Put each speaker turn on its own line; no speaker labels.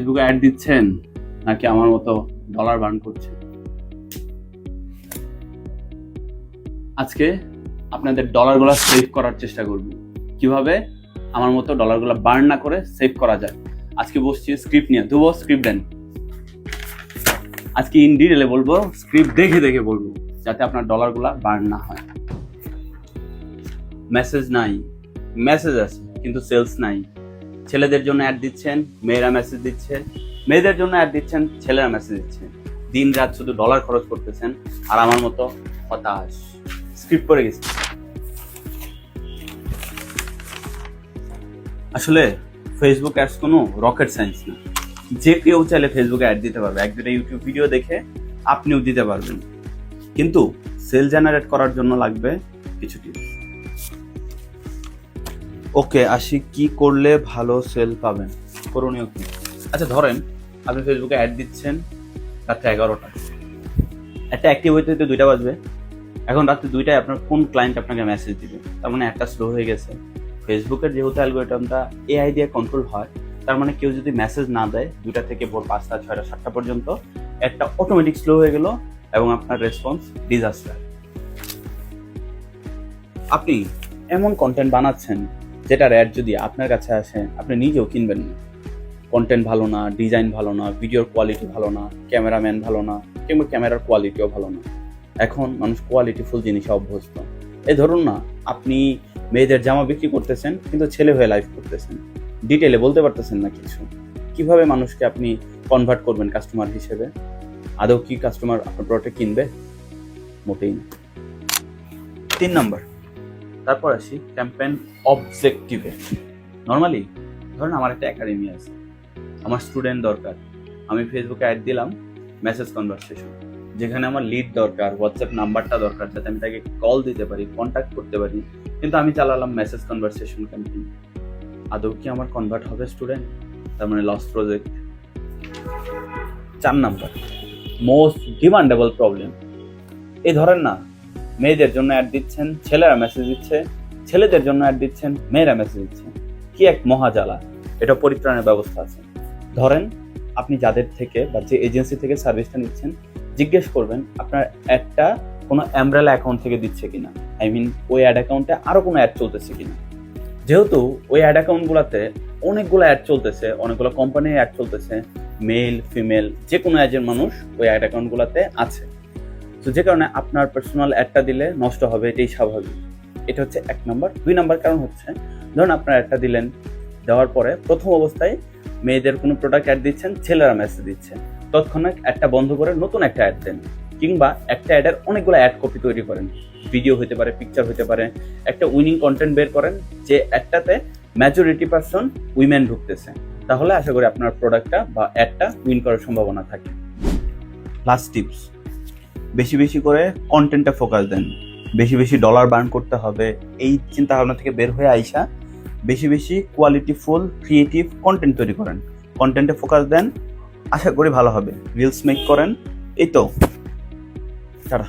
ফেসবুকে অ্যাড দিচ্ছেন নাকি আমার মতো ডলার বার্ন করছেন? আজকে আপনাদের ডলারগুলো সেভ করার চেষ্টা করব, কিভাবে আমার মতো ডলারগুলো বার্ন না করে সেভ করা যায়। আজকে বসছি স্ক্রিপ্ট নিয়ে, দেবো স্ক্রিপ্ট দেন। আজকে ইন ডিটেলে বলবো, স্ক্রিপ্ট দেখে দেখে বলবো, যাতে আপনার ডলারগুলা বার্ন না হয়। মেসেজ নাই, মেসেজ আছে কিন্তু সেলস নাই। ছেলেদের জন্য অ্যাড দিচ্ছেন, মেয়েরা মেসেজ দিচ্ছে, মেয়েদের জন্য অ্যাড দিচ্ছেন, ছেলেরা মেসেজ দিচ্ছে। দিন রাত শুধু ডলার খরচ করতেছেন, আর আমার মতো হতাশ। স্ক্রিপ্ট করে গেছি। আসলে ফেসবুক অ্যাডস কোনো রকেট সায়েন্স না। যে কেউ চাইলে ফেসবুকে অ্যাড দিতে পারবে। এক দুটা ইউটিউব ভিডিও দেখে আপনিও দিতে পারবেন, কিন্তু সেল জেনারেট করার জন্য লাগবে কিছু টিপস। ওকে, আসি কি করলে ভালো সেল পাবেন, করণীয় কি? আচ্ছা, ধরেন আপনি ফেসবুকে অ্যাড দিচ্ছেন রাত্রে 11টা, একটা অ্যাক্টিভ হইতে হইতে 2টা বাজবে। এখন রাত্রে 2টায় আপনার কোন ক্লায়েন্ট আপনাকে মেসেজ দিবে? তার মানে একটা স্লো হয়ে গেছে। ফেসবুকের যেহেতু অ্যালগরিদমটা এআই দিয়ে কন্ট্রোল হয়, তার মানে কেউ যদি মেসেজ না দেয় 2টা থেকে ভোর 5টা 6টা 7টা পর্যন্ত, একটা অটোমেটিক স্লো হয়ে গেল এবং আপনার রেসপন্স ডিজাস্টার। আপনি এমন কন্টেন্ট বানাচ্ছেন যেটার অ্যাড যদি আপনার কাছে আসে আপনি নিজেও কিনবেন না। কন্টেন্ট ভালো না, ডিজাইন ভালো না, ভিডিওর কোয়ালিটি ভালো না, ক্যামেরাম্যান ভালো না, কিংবা ক্যামেরার কোয়ালিটিও ভালো না। এখন মানুষ কোয়ালিটিফুল জিনিসে অভ্যস্ত। এই ধরুন না, আপনি মেয়েদের জামা বিক্রি করতেছেন কিন্তু ছেলে হয়ে লাইভ করতেছেন, ডিটেলে বলতে পারতেছেন না কিছু। কিভাবে মানুষকে আপনি কনভার্ট করবেন কাস্টমার হিসেবে? আদৌ কি কাস্টমার আপনার প্রোডাক্ট কিনবে? মোটেই না। 3 নাম্বার, তারপর আসি ক্যাম্পেইন অবজেক্টিভে। নর্মালি ধরেন আমার একটা একাডেমি আছে, আমার স্টুডেন্ট দরকার। আমি ফেসবুকে অ্যাড দিলাম মেসেজ কনভারসেশন, যেখানে আমার লিড দরকার, হোয়াটসঅ্যাপ নাম্বারটা দরকার যাতে আমি তাকে কল দিতে পারি, কন্ট্যাক্ট করতে পারি, কিন্তু আমি চালালাম মেসেজ কনভারসেশন ক্যাম্পেইন। আদৌ কি আমার কনভার্ট হবে স্টুডেন্ট? তার মানে loss project. 4 number, most demandable problem. এই ধরেন না, মেয়েদের জন্য অ্যাড দিচ্ছেন, ছেলেরা মেসেজ দিচ্ছে, ছেলেদের জন্য অ্যাড দিচ্ছেন, মেয়েরা মেসেজ দিচ্ছে। কি এক মহাজালা! এটা পরিত্রাণের ব্যবস্থা আছে। ধরেন আপনি যাদের থেকে বা যে এজেন্সি থেকে সার্ভিসটা নিচ্ছেন, জিজ্ঞেস করবেন আপনার অ্যাডটা কোনো অ্যামব্রেলা অ্যাকাউন্ট থেকে দিচ্ছে কিনা, আই মিন ওই অ্যাড অ্যাকাউন্টে আরো কোনো অ্যাড চলতেছে কিনা। যেহেতু ওই অ্যাড অ্যাকাউন্টগুলোতে অনেকগুলো অ্যাড চলতেছে, অনেকগুলো কোম্পানির অ্যাড চলতেছে, মেল ফিমেল যে কোনো এজের মানুষ ওই অ্যাড অ্যাকাউন্টগুলোতে আছে। তো যে কারণে আপনার পার্সোনাল অ্যাডটা দিলে নষ্ট হবে, এটাই স্বাভাবিক। এটা হচ্ছে 1 নাম্বার। 2 নাম্বার কারণ হচ্ছে, ধরুন আপনার অ্যাডটা দিলেন, দেওয়ার পরে প্রথম অবস্থায় মেয়েদের কোনো প্রোডাক্ট অ্যাড দিচ্ছেন, ছেলেরা মেসেজ দিচ্ছে, তৎক্ষণাৎ অ্যাডটা বন্ধ করে নতুন একটা অ্যাড দেন, কিংবা একটা অ্যাডের অনেকগুলো অ্যাড কপি তৈরি করেন, ভিডিও হতে পারে, পিকচার হতে পারে, একটা উইনিং কন্টেন্ট বের করেন যে অ্যাডটাতে মেজরিটি পার্সন উইমেন ঢুকতেছে। তাহলে আশা করি আপনার প্রোডাক্টটা বা অ্যাডটা উইন করার সম্ভাবনা থাকে। লাস্ট টিপস, বেশি বেশি করে কন্টেন্টে ফোকাস দেন। বেশি বেশি ডলার বার্ন করতে হবে এই চিন্তা ভাবনা থেকে বের হয়ে আইসা বেশি বেশি কোয়ালিটিফুল ক্রিয়েটিভ কন্টেন্ট তৈরি করেন, কন্টেন্টে ফোকাস দেন, আশা করি ভালো হবে। রিলস মেক করেন, এই তো। টাটা।